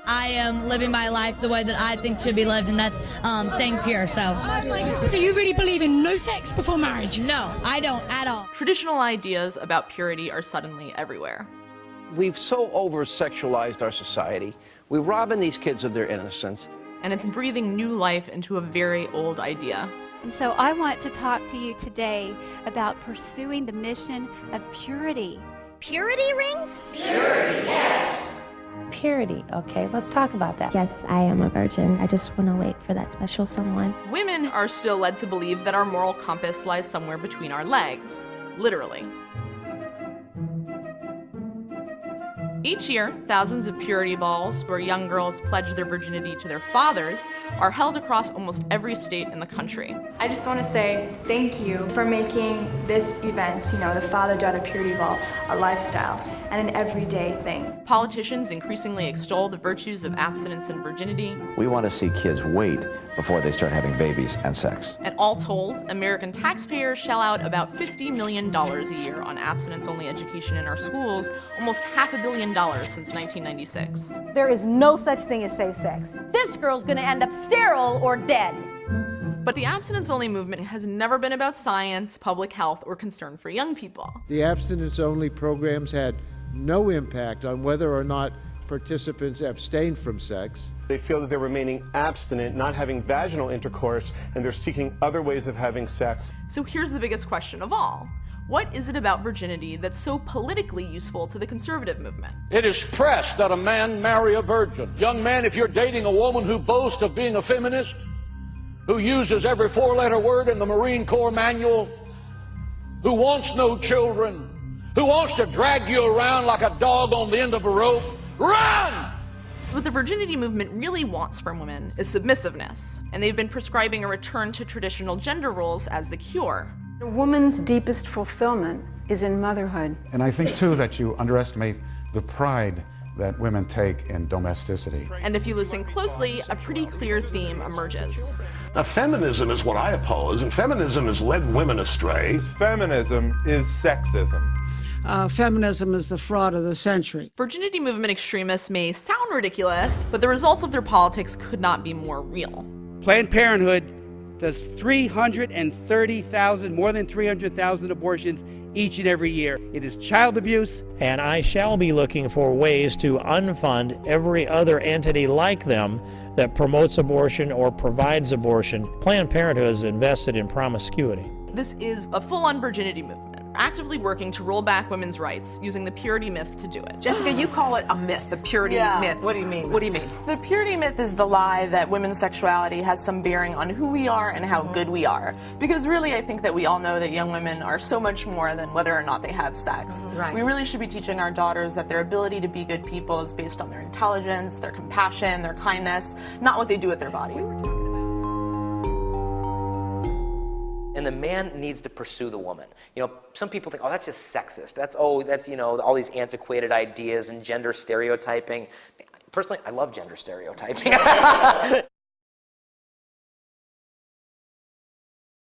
I am living my life the way that I think should be lived, and that's staying pure. So you really believe in no sex before marriage? No, I don't at all. Traditional ideas about purity are suddenly everywhere. We've so over-sexualized our society. We're robbing these kids of their innocence. And it's breathing new life into a very old idea. And so I want to talk to you today about pursuing the mission of purity. Purity rings? Purity, yes. Purity, okay, let's talk about that. Yes, I am a virgin. I just want to wait for that special someone. Women are still led to believe that our moral compass lies somewhere between our legs, literally. Each year, thousands of purity balls, where young girls pledge their virginity to their fathers, are held across almost every state in the country. I just want to say thank you for making this event, the father-daughter purity ball, a lifestyle and an everyday thing. Politicians increasingly extol the virtues of abstinence and virginity. We want to see kids wait before they start having babies and sex. And all told, American taxpayers shell out about $50 million a year on abstinence-only education in our schools, almost $500 million since 1996. There is no such thing as safe sex. This girl's gonna end up sterile or dead. But the abstinence-only movement has never been about science, public health, or concern for young people. The abstinence-only programs had no impact on whether or not participants abstained from sex. They feel that they're remaining abstinent, not having vaginal intercourse, and they're seeking other ways of having sex. So here's the biggest question of all. What is it about virginity that's so politically useful to the conservative movement? It is pressed that a man marry a virgin. Young man, if you're dating a woman who boasts of being a feminist, who uses every four-letter word in the Marine Corps manual, who wants no children, who wants to drag you around like a dog on the end of a rope, run! What the virginity movement really wants from women is submissiveness, and they've been prescribing a return to traditional gender roles as the cure. A woman's deepest fulfillment is in motherhood. And I think, too, that you underestimate the pride that women take in domesticity. And if you listen closely, a pretty clear theme emerges. Now, feminism is what I oppose, and feminism has led women astray. Feminism is sexism. Feminism is the fraud of the century. Virginity movement extremists may sound ridiculous, but the results of their politics could not be more real. Planned Parenthood does 330,000, more than 300,000 abortions each and every year. It is child abuse. And I shall be looking for ways to unfund every other entity like them that promotes abortion or provides abortion. Planned Parenthood is invested in promiscuity. This is a full-on virginity movement, actively working to roll back women's rights using the purity myth to do it. Jessica, you call it a myth, the purity myth. What do you mean? What do you mean? The purity myth is the lie that women's sexuality has some bearing on who we are and how good we are. Because really, I think that we all know that young women are so much more than whether or not they have sex. Right. We really should be teaching our daughters that their ability to be good people is based on their intelligence, their compassion, their kindness, not what they do with their bodies. And the man needs to pursue the woman. Some people think, oh, that's just sexist. That's all these antiquated ideas and gender stereotyping. Personally, I love gender stereotyping.